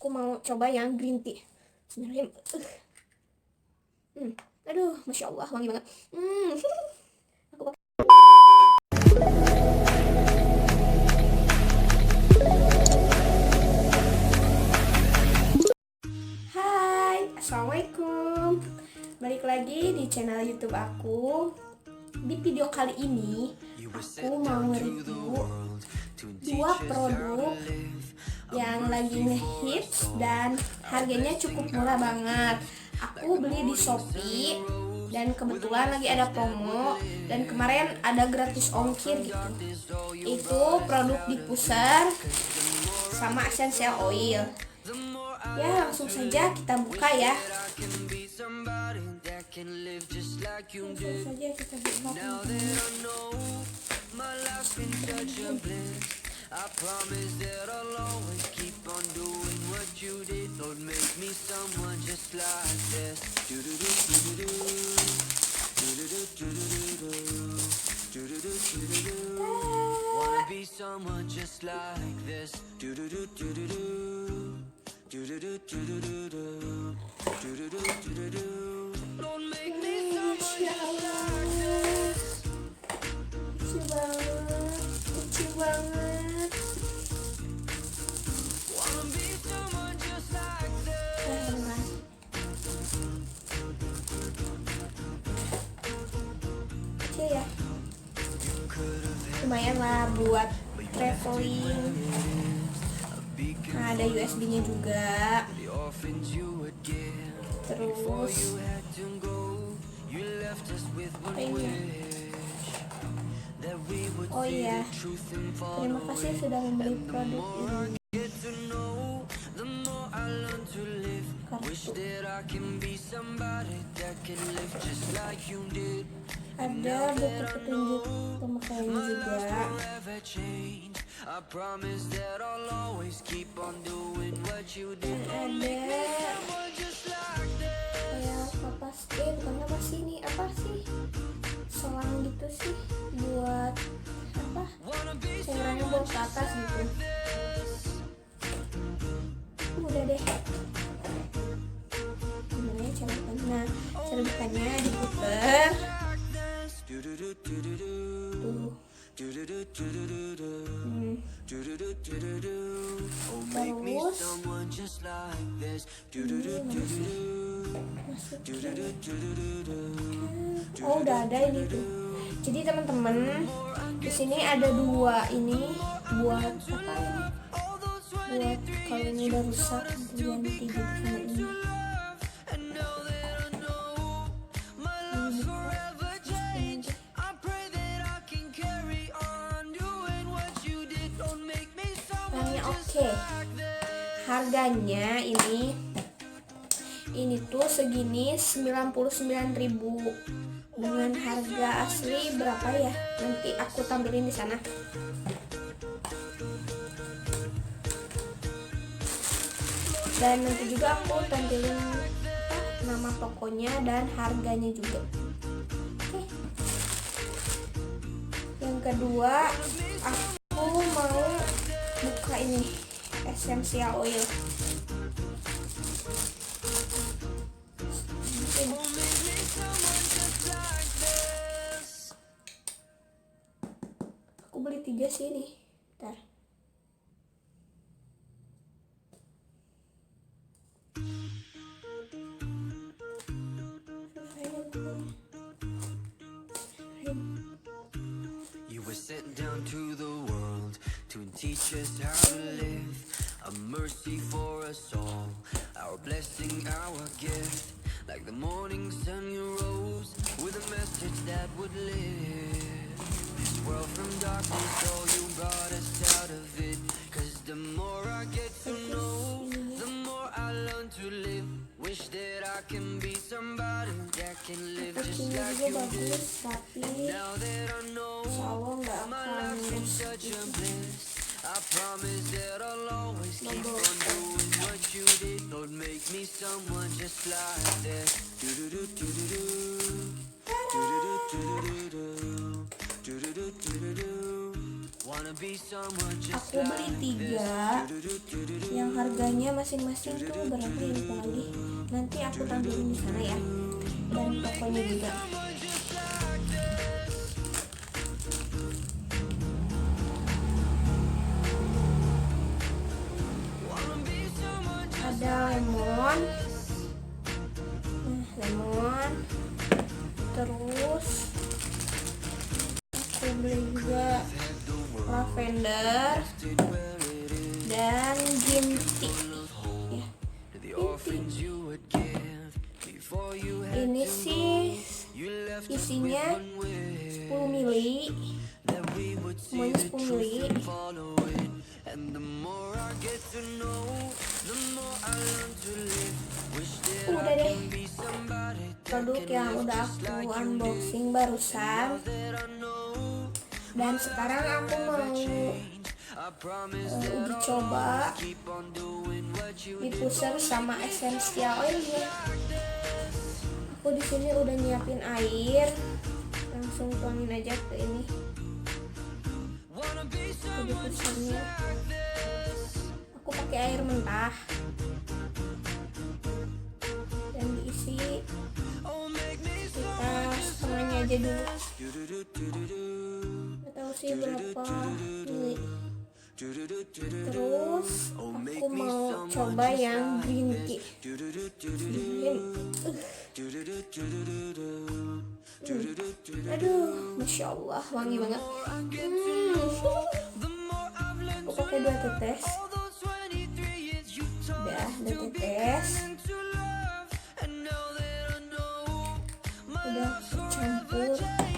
Aku mau coba yang green tea. Sebenarnya, aduh, masya Allah, wangi banget. Aku pakai. Hai, assalamualaikum. Balik lagi di channel YouTube aku. Di video kali ini, aku mau nge-review 2 produk yang lagi ngehits dan harganya cukup murah banget. Aku beli di Shopee dan kebetulan lagi ada promo dan kemarin ada gratis ongkir gitu. Itu produk diffuser sama essential oil. Ya, langsung saja kita buka ya. I promise that I'll always keep on doing what you did. Lord, make me someone just like this. Do do do do do do. Do do do do do do. Do do do do do do. Wanna be someone just like this. Do do do do do do. Do do do do do do. Do do do do do do. Lord, make me someone just like this. Lucu banget, lucu banget. Ya, lumayan lah buat traveling. Nah, ada USB-nya juga. Terus apa ini ya? Oh iya, terima kasih sudah membeli produk ini. Kartu. Ada buku petunjuk pemakaiannya juga. Dan ada kayak kapas, bukan kapas ini, apa sih? Selang gitu sih, buat apa? Cairannya buat ke atas gitu. Udah deh. Gimana ya cara bukanya? Nah, cara bukanya diputer. Oh, udah ada ini tuh. Jadi teman-teman, di sini ada 2 ini buat apa ini? Buat kalau ini udah rusak ganti gitu sama ini. Oke, harganya ini tuh segini 99.000. Dengan harga asli berapa ya? Nanti aku tampilin di sana. Dan nanti juga aku tampilin nama tokonya dan harganya juga. Oke. Yang kedua, aku mau buka ini essential oil. Aku beli 3 sih nih. Bentar. You were sent down to the world to teach us how to live, a mercy for us all, our blessing, our gift. Like the morning sun you rose with a message that would live this world from darkness. Oh, you brought us out of it. 'Cause the more I get to know, the more I learn to live. Wish that I can be somebody that can live just like you did. Now that I know my life is such a bliss, I promise that I'll always keep on doing what you did. Lord, make me someone just like this. Do do do do do do. Do do do do do do. Do do do do do do. Aku beli 3 yang harganya masing-masing tuh berapa ya, lupa lagi. Nanti aku tampilin di sana ya, dan tokonya juga. Ada lemon, terus aku beli juga lavender dan green tea ya. Ini sih isinya 10 mili, semuanya 10 mili. Udah deh produk yang udah aku unboxing barusan, dan sekarang aku mau uji coba diffuser sama esensial oilnya. Aku di sini udah nyiapin air, langsung tuangin aja ke ini, ke diffusernya. Aku pakai air mentah dan diisi kita setengahnya aja dulu. Nggak tahu sih berapa mili. Terus aku mau coba yang green tea. Aduh, masya Allah, wangi banget. Aku pakai 2 tetes. Udah 2 tetes. Udah campur,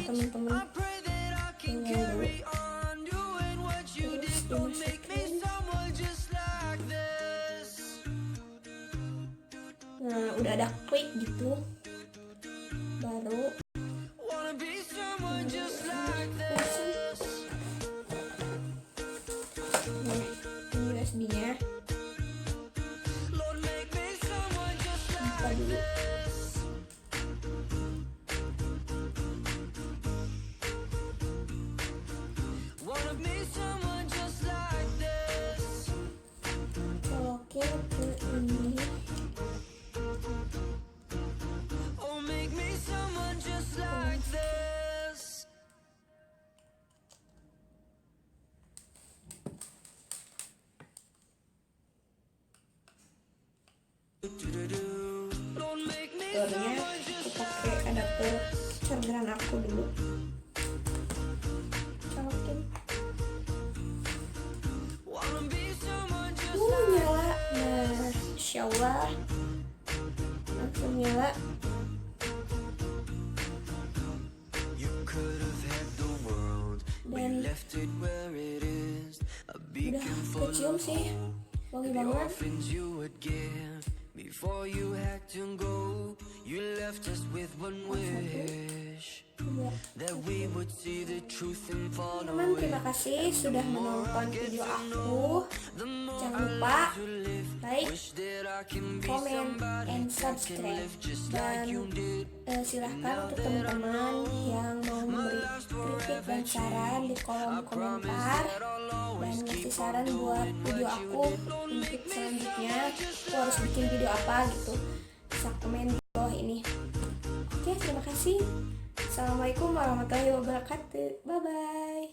teman-teman. Tinggal dulu. Terus dimasukin. Nah, udah ada klik gitu. Baru ini USB-nya. Buka dulu. Colokin ke ini. Adaptornya aku pakai adaptor chargeran aku dulu. Colokin. Nyala. Nah, insya Allah langsung nyala. Dan udah kecium sih, wangi banget. Before you had to go, you left us with one wish, that we would see the truth and follow Teman, terima kasih sudah menonton video aku. Jangan lupa like, komen, and subscribe. Dan silahkan untuk teman-teman yang mau memberi kritik dan saran di kolom komentar, dan ngasih saran buat video aku untuk selanjutnya aku harus bikin video apa gitu, bisa komen di bawah ini. Oke, terima kasih. Assalamualaikum warahmatullahi wabarakatuh. Bye bye.